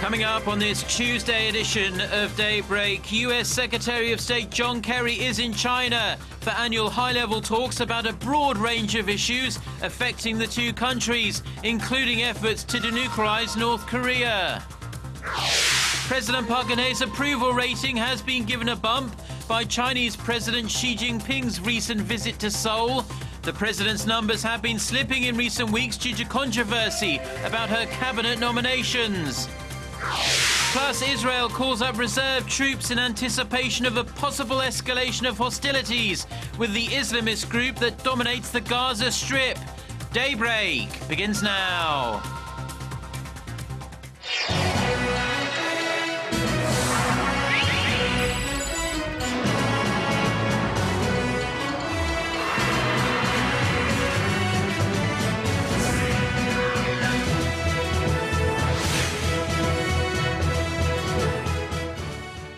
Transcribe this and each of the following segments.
Coming up on this Tuesday edition of Daybreak, U.S. Secretary of State John Kerry is in China for annual high-level talks about a broad range of issues affecting the two countries, including efforts to denuclearize North Korea. President Park Geun-hye's approval rating has been given a bump by Chinese President Xi Jinping's recent visit to Seoul. The president's numbers have been slipping in recent weeks due to controversy about her cabinet nominations. Plus, Israel calls up reserve troops in anticipation of a possible escalation of hostilities with the Islamist group that dominates the Gaza Strip. Daybreak begins now.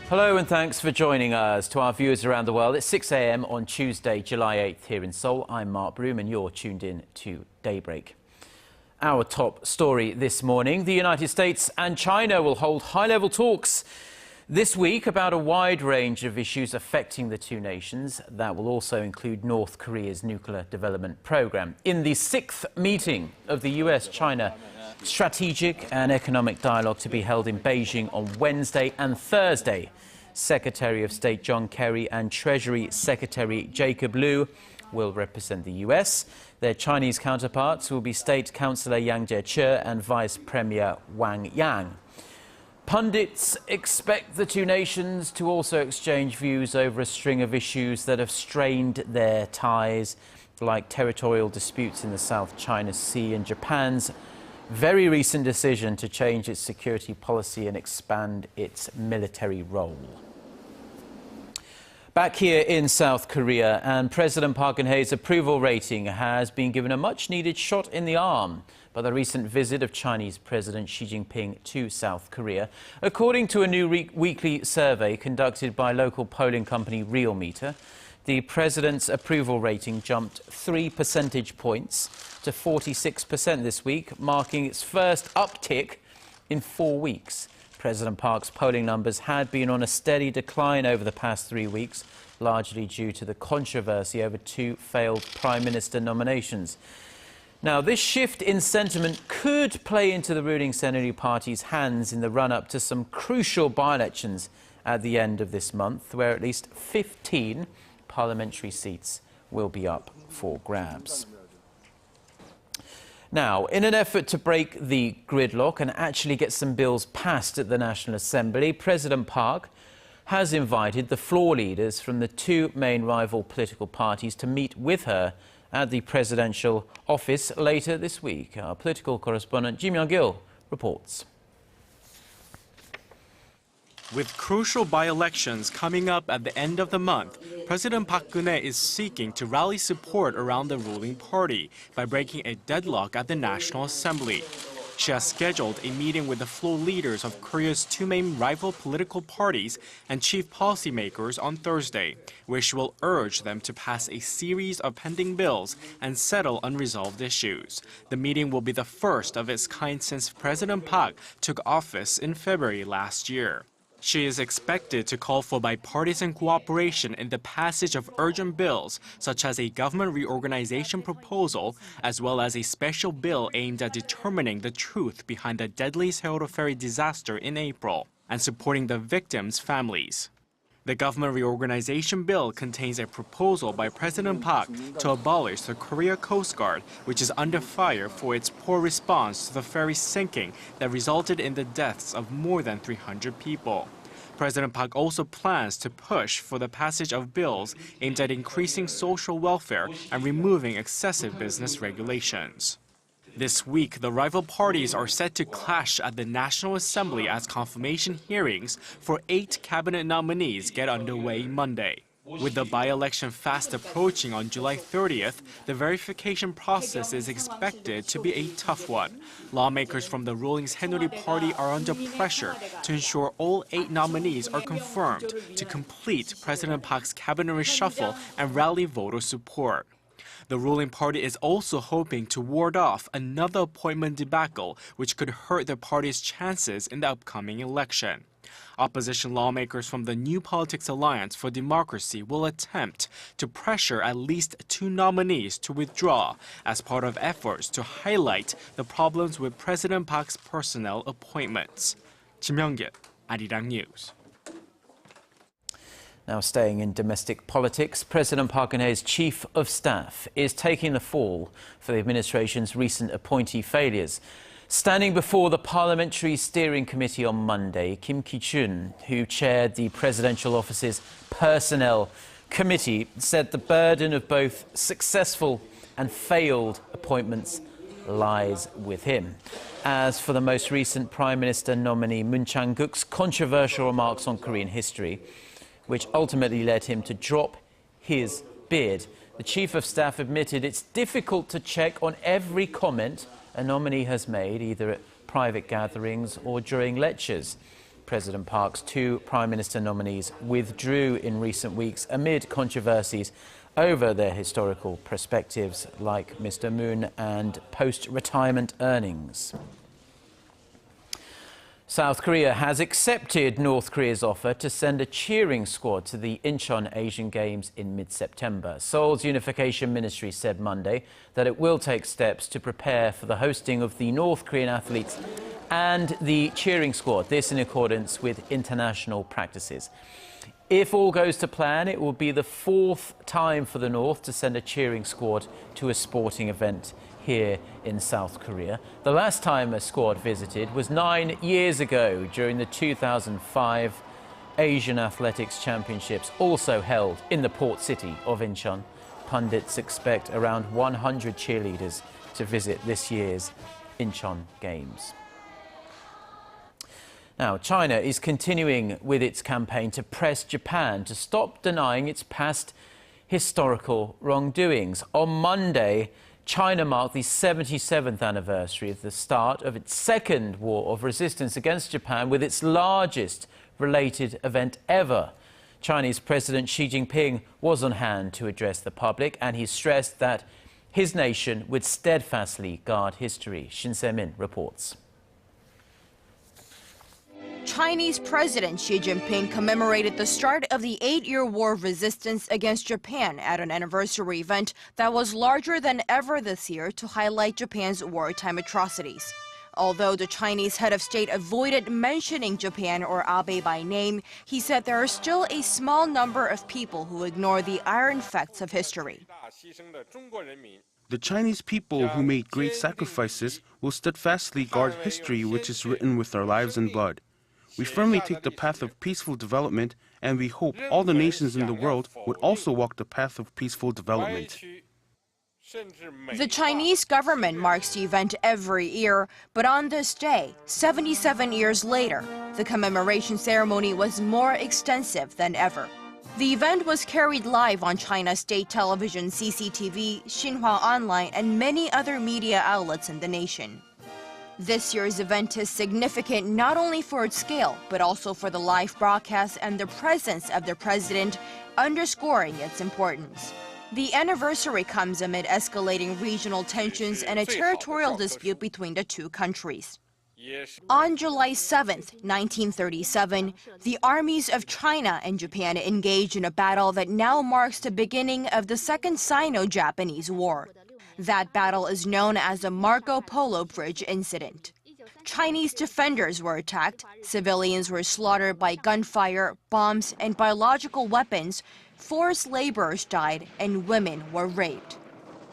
Hello and thanks for joining us. To our viewers around the world, it's 6 a.m. on Tuesday, July 8th here in Seoul. I'm Mark Broom and you're tuned in to Daybreak. Our top story this morning, the United States and China will hold high-level talks this week about a wide range of issues affecting the two nations. That will also include North Korea's nuclear development program. In the sixth meeting of the US-China Strategic and Economic Dialogue to be held in Beijing on Wednesday and Thursday, Secretary of State John Kerry and Treasury Secretary Jacob Lew will represent the US. Their Chinese counterparts will be State Councilor Yang Jiechi and Vice Premier Wang. Pundits expect the two nations to also exchange views over a string of issues that have strained their ties, like territorial disputes in the South China Sea and Japan's very recent decision to change its security policy and expand its military role. Back here in South Korea, and President Park Geun-hye's approval rating has been given a much-needed shot in the arm by the recent visit of Chinese President Xi Jinping to South Korea. According to a new weekly survey conducted by local polling company Realmeter, the president's approval rating jumped 3 percentage points to 46% this week, marking its first uptick in 4 weeks. President Park's polling numbers had been on a steady decline over the past 3 weeks, largely due to the controversy over two failed prime minister nominations. Now, this shift in sentiment could play into the ruling Seoul party's hands in the run-up to some crucial by-elections at the end of this month, where at least 15 parliamentary seats will be up for grabs. Now, in an effort to break the gridlock and actually get some bills passed at the National Assembly, President Park has invited the floor leaders from the two main rival political parties to meet with her at the presidential office later this week. Our political correspondent Ji Myung-gil reports. With crucial by-elections coming up at the end of the month, President Park Geun-hye is seeking to rally support around the ruling party by breaking a deadlock at the National Assembly. She has scheduled a meeting with the floor leaders of Korea's two main rival political parties and chief policymakers on Thursday, where she will urge them to pass a series of pending bills and settle unresolved issues. The meeting will be the first of its kind since President Park took office in February last year. She is expected to call for bipartisan cooperation in the passage of urgent bills, such as a government reorganization proposal, as well as a special bill aimed at determining the truth behind the deadly Seoul ferry disaster in April, and supporting the victims' families. The government reorganization bill contains a proposal by President Park to abolish the Korea Coast Guard, which is under fire for its poor response to the ferry sinking that resulted in the deaths of more than 300 people. President Park also plans to push for the passage of bills aimed at increasing social welfare and removing excessive business regulations. This week, the rival parties are set to clash at the National Assembly as confirmation hearings for 8 cabinet nominees get underway Monday. With the by-election fast approaching on July 30th, the verification process is expected to be a tough one. Lawmakers from the ruling Seoul party are under pressure to ensure all 8 nominees are confirmed to complete President Park's cabinet reshuffle and rally voter support. The ruling party is also hoping to ward off another appointment debacle, which could hurt the party's chances in the upcoming election. Opposition lawmakers from the New Politics Alliance for Democracy will attempt to pressure at least two nominees to withdraw as part of efforts to highlight the problems with President Park's personnel appointments. Kim Young-git, Arirang News. Now staying in domestic politics, President Park Geun-hye's chief of staff is taking the fall for the administration's recent appointee failures. Standing before the Parliamentary Steering Committee on Monday, Kim Ki-chun, who chaired the Presidential Office's Personnel Committee, said the burden of both successful and failed appointments lies with him. As for the most recent Prime Minister nominee Moon Chang-guk's controversial remarks on Korean history, which ultimately led him to drop his bid, the Chief of Staff admitted it's difficult to check on every comment a nominee has made, either at private gatherings or during lectures. President Park's two Prime Minister nominees withdrew in recent weeks amid controversies over their historical perspectives, like Mr. Moon and post-retirement earnings. South Korea has accepted North Korea's offer to send a cheering squad to the Incheon Asian Games in mid-September. Seoul's Unification Ministry said Monday that it will take steps to prepare for the hosting of the North Korean athletes and the cheering squad, this in accordance with international practices. If all goes to plan, it will be the fourth time for the North to send a cheering squad to a sporting event here in South Korea. The last time a squad visited was 9 years ago during the 2005 Asian Athletics Championships, also held in the port city of Incheon. Pundits expect around 100 cheerleaders to visit this year's Incheon Games. Now, China is continuing with its campaign to press Japan to stop denying its past historical wrongdoings. On Monday, China marked the 77th anniversary of the start of its second war of resistance against Japan, with its largest related event ever. Chinese President Xi Jinping was on hand to address the public, and he stressed that his nation would steadfastly guard history. Shin Se-min reports. Chinese President Xi Jinping commemorated the start of the 8-year war of resistance against Japan at an anniversary event that was larger than ever this year to highlight Japan's wartime atrocities. Although the Chinese head of state avoided mentioning Japan or Abe by name, he said there are still a small number of people who ignore the iron facts of history. The Chinese people who made great sacrifices will steadfastly guard history which is written with our lives and blood. We firmly take the path of peaceful development, and we hope all the nations in the world would also walk the path of peaceful development. The Chinese government marks the event every year, but on this day, 77 years later, the commemoration ceremony was more extensive than ever. The event was carried live on China's state television CCTV, Xinhua Online, and many other media outlets in the nation. This year's event is significant not only for its scale, but also for the live broadcast and the presence of the president, underscoring its importance. The anniversary comes amid escalating regional tensions and a territorial dispute between the two countries. On July 7, 1937, the armies of China and Japan engaged in a battle that now marks the beginning of the Second Sino-Japanese War. That battle is known as the Marco Polo Bridge incident. Chinese defenders were attacked, civilians were slaughtered by gunfire, bombs, and biological weapons, forced laborers died, and women were raped.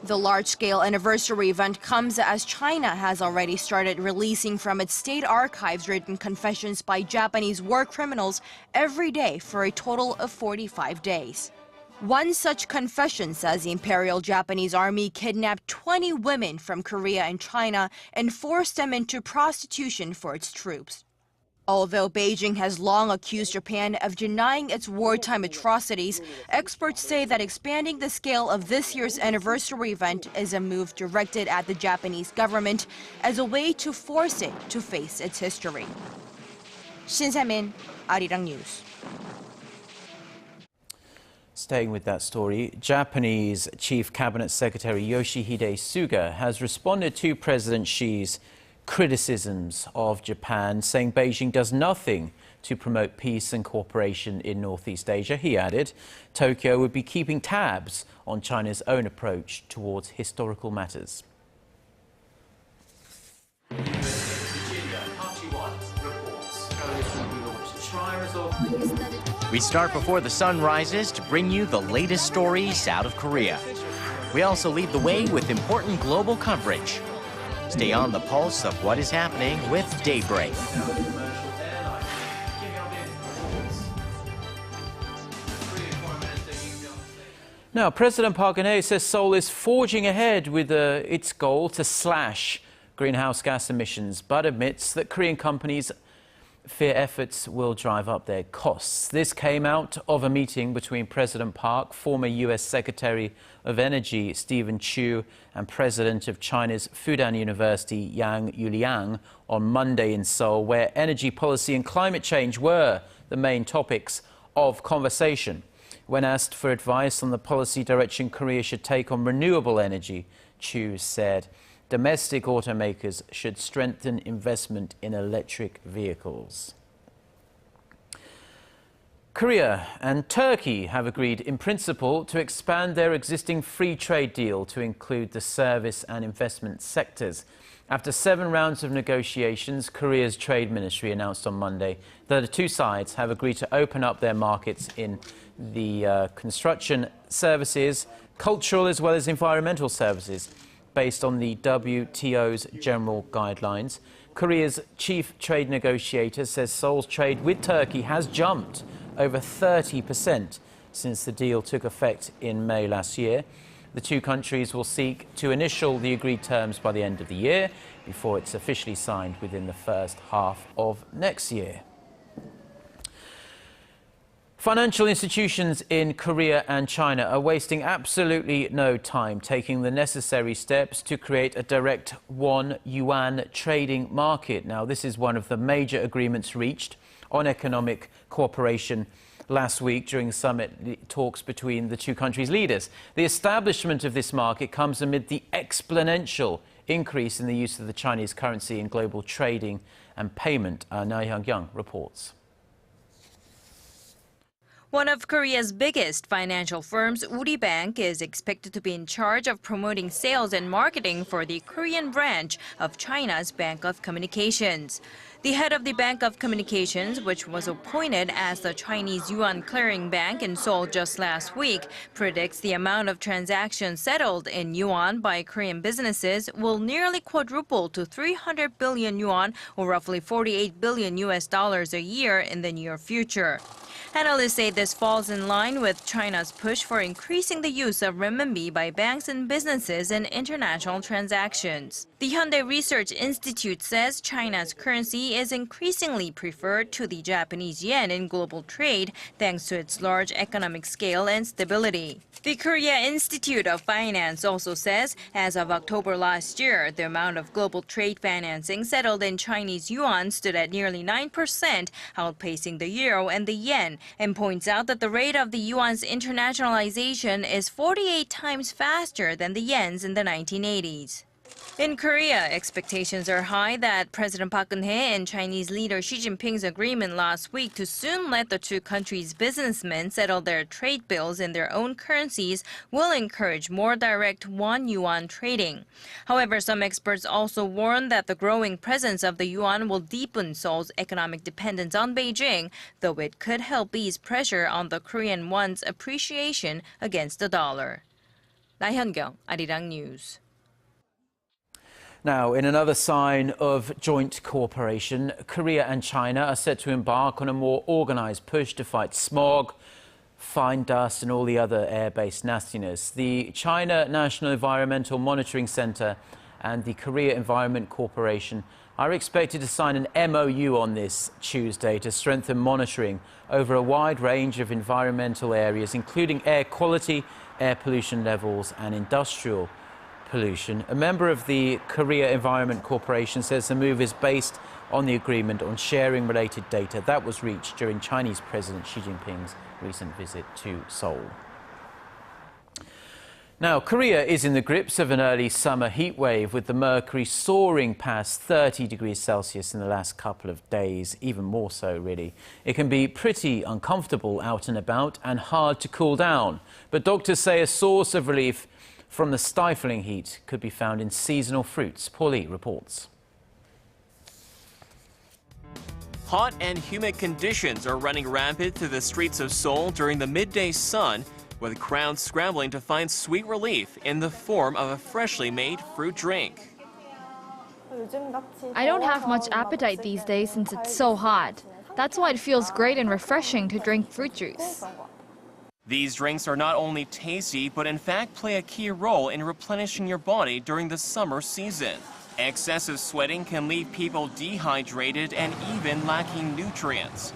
The large-scale anniversary event comes as China has already started releasing from its state archives written confessions by Japanese war criminals every day for a total of 45 days. One such confession says the Imperial Japanese Army kidnapped 20 women from Korea and China and forced them into prostitution for its troops. Although Beijing has long accused Japan of denying its wartime atrocities, experts say that expanding the scale of this year's anniversary event is a move directed at the Japanese government as a way to force it to face its history. Shin Se-min, Arirang News. Staying with that story, Japanese Chief Cabinet Secretary Yoshihide Suga has responded to President Xi's criticisms of Japan, saying Beijing does nothing to promote peace and cooperation in Northeast Asia. He added Tokyo would be keeping tabs on China's own approach towards historical matters. We start before the sun rises to bring you the latest stories out of Korea. We also lead the way with important global coverage. Stay on the pulse of what is happening with Daybreak. Now, President Park Geun-hye says Seoul is forging ahead with its goal to slash greenhouse gas emissions, but admits that Korean companies fear efforts will drive up their costs. This came out of a meeting between President Park, former U.S. Secretary of Energy Stephen Chu, and President of China's Fudan University Yang Yuliang on Monday in Seoul, where energy policy and climate change were the main topics of conversation. When asked for advice on the policy direction Korea should take on renewable energy, Chu said domestic automakers should strengthen investment in electric vehicles. Korea and Turkey have agreed in principle to expand their existing free trade deal to include the service and investment sectors. After 7 rounds of negotiations, Korea's Trade Ministry announced on Monday that the two sides have agreed to open up their markets in the construction services, cultural as well as environmental services, based on the WTO's general guidelines. Korea's chief trade negotiator says Seoul's trade with Turkey has jumped over 30% since the deal took effect in May last year. The two countries will seek to initial the agreed terms by the end of the year before it's officially signed within the first half of next year. Financial institutions in Korea and China are wasting absolutely no time taking the necessary steps to create a direct won-yuan trading market. Now, this is one of the major agreements reached on economic cooperation last week during summit talks between the two countries' leaders. The establishment of this market comes amid the exponential increase in the use of the Chinese currency in global trading and payment. Arirang reports. One of Korea's biggest financial firms, Uri Bank, is expected to be in charge of promoting sales and marketing for the Korean branch of China's Bank of Communications. The head of the Bank of Communications, which was appointed as the Chinese yuan clearing bank in Seoul just last week, predicts the amount of transactions settled in yuan by Korean businesses will nearly quadruple to 300 billion yuan, or roughly $48 billion a year in the near future. Analysts say this falls in line with China's push for increasing the use of renminbi by banks and businesses in international transactions. The Hyundai Research Institute says China's currency is increasingly preferred to the Japanese yen in global trade thanks to its large economic scale and stability. The Korea Institute of Finance also says as of October last year, the amount of global trade financing settled in Chinese yuan stood at nearly 9%, outpacing the euro and the yen, and points out that the rate of the yuan's internationalization is 48 times faster than the yen's in the 1980s. In Korea, expectations are high that President Park Geun-hye and Chinese leader Xi Jinping's agreement last week to soon let the two countries' businessmen settle their trade bills in their own currencies will encourage more direct won-yuan trading. However, some experts also warn that the growing presence of the yuan will deepen Seoul's economic dependence on Beijing, though it could help ease pressure on the Korean won's appreciation against the dollar. 나현경, Arirang News. Now, in another sign of joint cooperation, Korea and China are set to embark on a more organised push to fight smog, fine dust and all the other air-based nastiness. The China National Environmental Monitoring Centre and the Korea Environment Corporation are expected to sign an MOU on this Tuesday to strengthen monitoring over a wide range of environmental areas, including air quality, air pollution levels and industrial pollution. A member of the Korea Environment Corporation says the move is based on the agreement on sharing related data that was reached during Chinese President Xi Jinping's recent visit to Seoul. Now, Korea is in the grips of an early summer heat wave, with the mercury soaring past 30 degrees Celsius in the last couple of days, even more so, really. It can be pretty uncomfortable out and about and hard to cool down. But doctors say a source of relief from the stifling heat could be found in seasonal fruits. Paulie reports. Hot and humid conditions are running rampant through the streets of Seoul during the midday sun, with crowds scrambling to find sweet relief in the form of a freshly made fruit drink. I don't have much appetite these days since it's so hot. That's why it feels great and refreshing to drink fruit juice. These drinks are not only tasty, but in fact play a key role in replenishing your body during the summer season. Excessive sweating can leave people dehydrated and even lacking nutrients.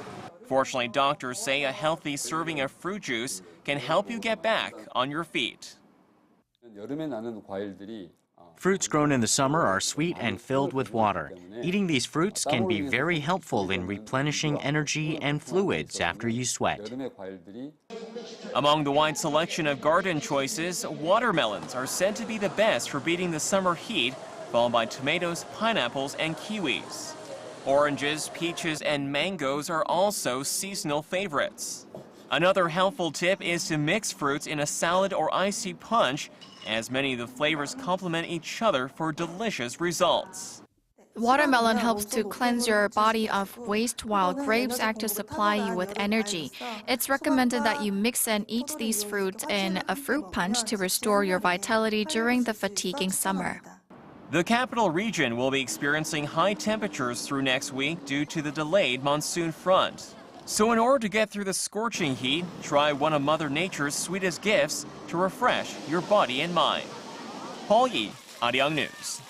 Fortunately, doctors say a healthy serving of fruit juice can help you get back on your feet. Fruits grown in the summer are sweet and filled with water. Eating these fruits can be very helpful in replenishing energy and fluids after you sweat. Among the wide selection of garden choices, watermelons are said to be the best for beating the summer heat, followed by tomatoes, pineapples, and kiwis. Oranges, peaches, and mangoes are also seasonal favorites. Another helpful tip is to mix fruits in a salad or icy punch, as many of the flavors complement each other for delicious results. Watermelon helps to cleanse your body of waste, while grapes act to supply you with energy. It's recommended that you mix and eat these fruits in a fruit punch to restore your vitality during the fatiguing summer. The capital region will be experiencing high temperatures through next week due to the delayed monsoon front. So in order to get through the scorching heat, try one of Mother Nature's sweetest gifts to refresh your body and mind. Paul Yi, Arirang News.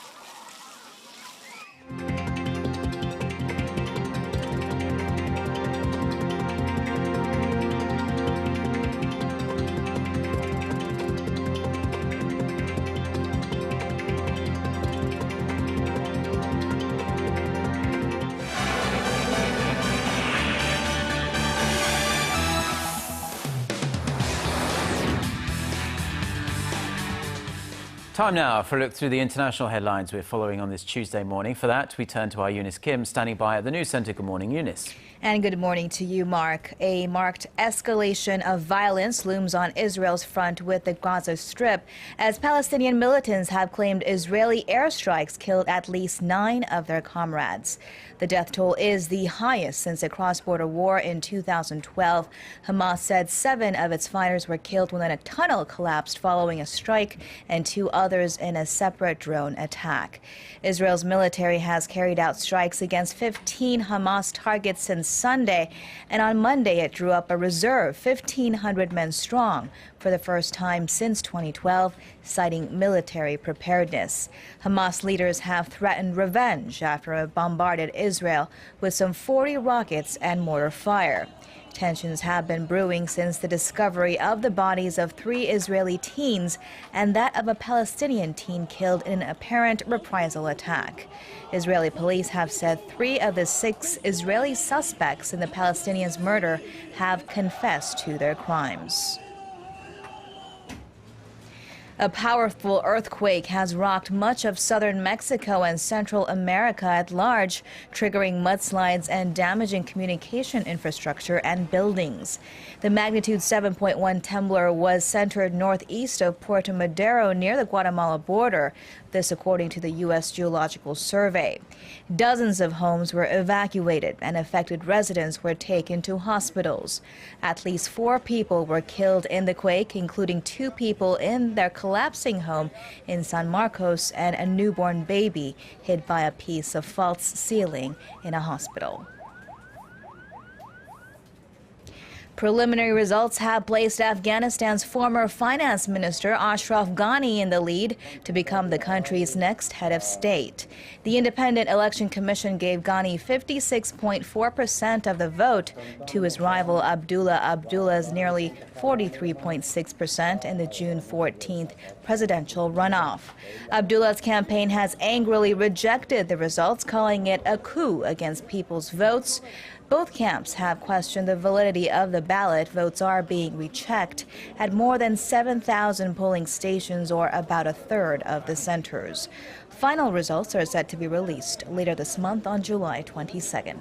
Time now for a look through the international headlines we're following on this Tuesday morning. For that, we turn to our Eunice Kim, standing by at the News Centre. Good morning, Eunice. And good morning to you, Mark. A marked escalation of violence looms on Israel's front with the Gaza Strip, as Palestinian militants have claimed Israeli airstrikes killed at least 9 of their comrades. The death toll is the highest since the cross-border war in 2012. Hamas said 7 of its fighters were killed when a tunnel collapsed following a strike, and 2 others in a separate drone attack. Israel's military has carried out strikes against 15 Hamas targets since Sunday, and on Monday it drew up a reserve 1,500 men strong for the first time since 2012, citing military preparedness. Hamas leaders have threatened revenge after it bombarded Israel with some 40 rockets and mortar fire. Tensions have been brewing since the discovery of the bodies of 3 Israeli teens and that of a Palestinian teen killed in an apparent reprisal attack. Israeli police have said 3 of the 6 Israeli suspects in the Palestinians' murder have confessed to their crimes. A powerful earthquake has rocked much of southern Mexico and Central America at large, triggering mudslides and damaging communication infrastructure and buildings. The magnitude 7.1 temblor was centered northeast of Puerto Madero near the Guatemala border, this according to the U.S. Geological Survey. Dozens of homes were evacuated and affected residents were taken to hospitals. At least 4 people were killed in the quake, including 2 people in their collapsing home in San Marcos and a newborn baby hit by a piece of false ceiling in a hospital. Preliminary results have placed Afghanistan's former finance minister Ashraf Ghani in the lead to become the country's next head of state. The Independent Election Commission gave Ghani 56.4% of the vote to his rival Abdullah Abdullah's nearly 43.6% in the June 14th presidential runoff. Abdullah's campaign has angrily rejected the results, calling it a coup against people's votes. Both camps have questioned the validity of the ballot. Votes are being rechecked at more than 7,000 polling stations, or about a third of the centers. Final results are set to be released later this month on July 22nd.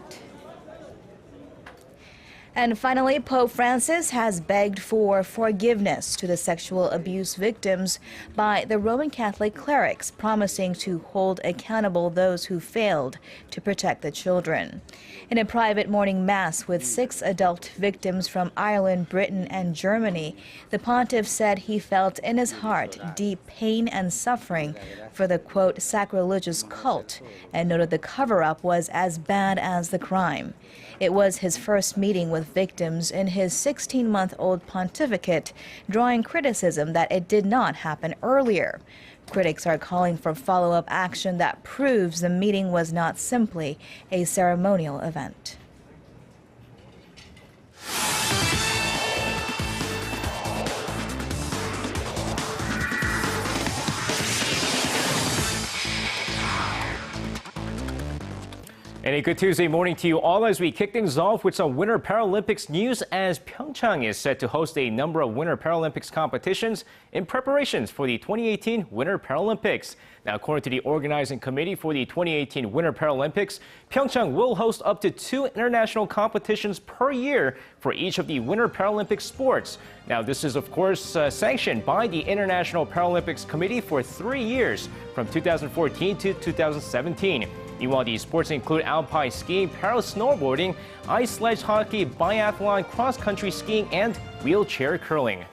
And finally, Pope Francis has begged for forgiveness to the sexual abuse victims by the Roman Catholic clerics, promising to hold accountable those who failed to protect the children. In a private morning mass with 6 adult victims from Ireland, Britain, and Germany, the pontiff said he felt in his heart deep pain and suffering for the, quote, sacrilegious cult, and noted the cover-up was as bad as the crime. It was his first meeting with victims in his 16-month-old pontificate, drawing criticism that it did not happen earlier. Critics are calling for follow-up action that proves the meeting was not simply a ceremonial event. And a good Tuesday morning to you all as we kick things off with some Winter Paralympics news, as Pyeongchang is set to host a number of Winter Paralympics competitions in preparations for the 2018 Winter Paralympics. Now, according to the organizing committee for the 2018 Winter Paralympics, Pyeongchang will host up to 2 international competitions per year for each of the Winter Paralympic sports. Now, this is, of course, sanctioned by the International Paralympics Committee for 3 years, from 2014 to 2017. Meanwhile, the sports include alpine skiing, para-snowboarding, ice sledge hockey, biathlon, cross-country skiing, and wheelchair curling.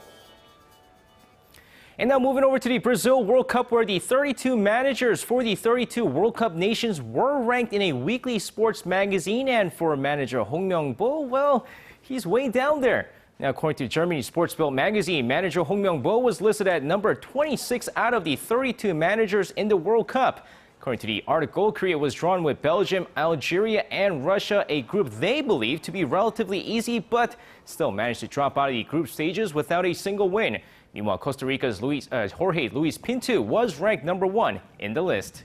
And now moving over to the Brazil World Cup, where the 32 managers for the 32 World Cup nations were ranked in a weekly sports magazine. And for manager Hong Myung-bo, well, he's way down there. Now, according to Germany's Sports Bild magazine, manager Hong Myung-bo was listed at number 26 out of the 32 managers in the World Cup. According to the article, Korea was drawn with Belgium, Algeria, and Russia, a group they believe to be relatively easy, but still managed to drop out of the group stages without a single win. Meanwhile, Costa Rica's Jorge Luis Pinto was ranked number 1 in the list.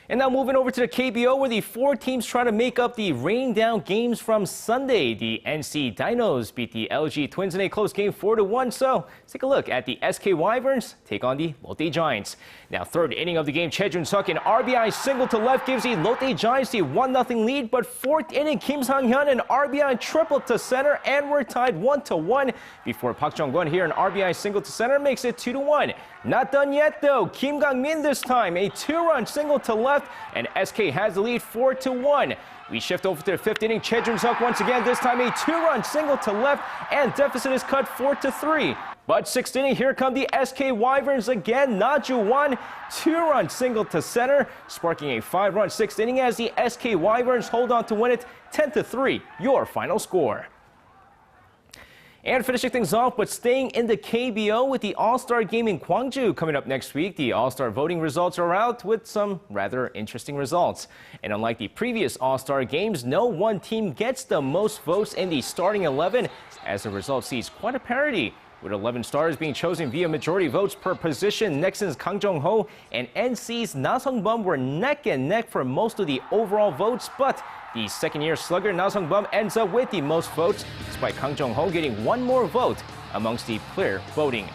And now moving over to the KBO, where the 4 teams try to make up the rain-down games from Sunday. The NC Dinos beat the LG Twins in a close game 4-1. So let's take a look at the SK Wyverns take on the Lotte Giants. Now, third inning of the game, Choi Jun-suk, an RBI single to left gives the Lotte Giants the 1-0 lead. But fourth inning, Kim Sang-hyun, an RBI triple to center, and we're tied 1-1 before Park Jong-kwon here, an RBI single to center, makes it 2-1. Not done yet, though. Kim Gang-min this time, a 2-run single to left, and SK has the lead 4-1. We shift over to the 5th inning. Choi Jun-suk once again, this time a 2-run single to left, and deficit is cut 4-3. But 6th inning, here come the SK Wyverns again. Na Ju-won, 2-run single to center, sparking a 5-run 6th inning as the SK Wyverns hold on to win it 10-3. Your final score. And finishing things off, but staying in the KBO with the All-Star game in Gwangju coming up next week. The All-Star voting results are out with some rather interesting results. And unlike the previous All-Star games, no one team gets the most votes in the starting 11, as the result sees quite a parity, with 11 stars being chosen via majority votes per position. Nexon's Kang Jong-ho and NC's Na Sung-bum were neck and neck for most of the overall votes, but the second-year slugger Na Sung-bum ends up with the most votes, despite Kang Jong-ho getting one more vote amongst the player voting.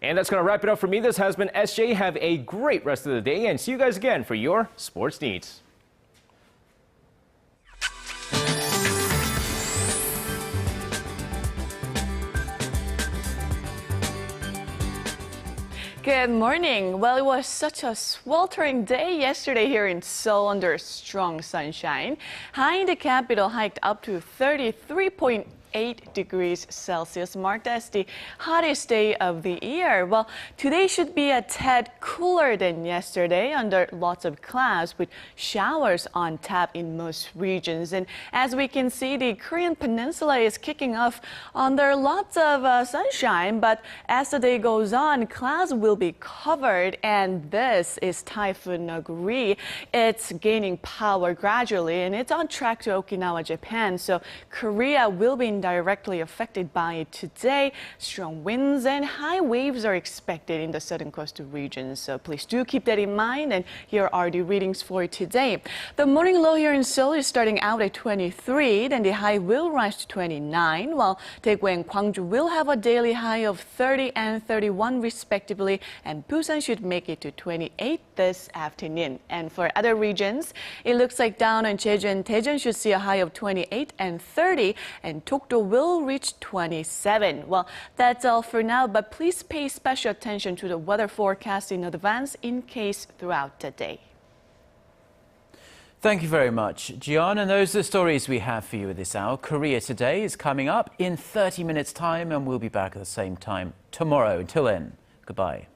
And that's going to wrap it up for me. This has been SJ. Have a great rest of the day, and see you guys again for your sports needs. Good morning. Well, it was such a sweltering day yesterday here in Seoul under strong sunshine. High in the capital hiked up to 33.8 28 degrees Celsius, marked as the hottest day of the year. Well, today should be a tad cooler than yesterday under lots of clouds with showers on tap in most regions. And as we can see, the Korean peninsula is kicking off under lots of sunshine, but as the day goes on, clouds will be covered, and this is Typhoon Naguri. It's gaining power gradually, and it's on track to Okinawa, Japan. So Korea will be indirectly affected by it today. Strong winds and high waves are expected in the southern coastal regions. So please do keep that in mind. And here are the readings for today. The morning low here in Seoul is starting out at 23, then the high will rise to 29, while Daegu and Gwangju will have a daily high of 30 and 31 respectively, and Busan should make it to 28 this afternoon. And for other regions, it looks like down in Jeju and Daejeon should see a high of 28 and 30, and Dokdo will reach 27. Well, that's all for now, but please pay special attention to the weather forecast in advance in case throughout the day. Thank you very much, Gian. And those are the stories we have for you at this hour. Korea Today is coming up in 30 minutes' time, and we'll be back at the same time tomorrow. Until then, goodbye.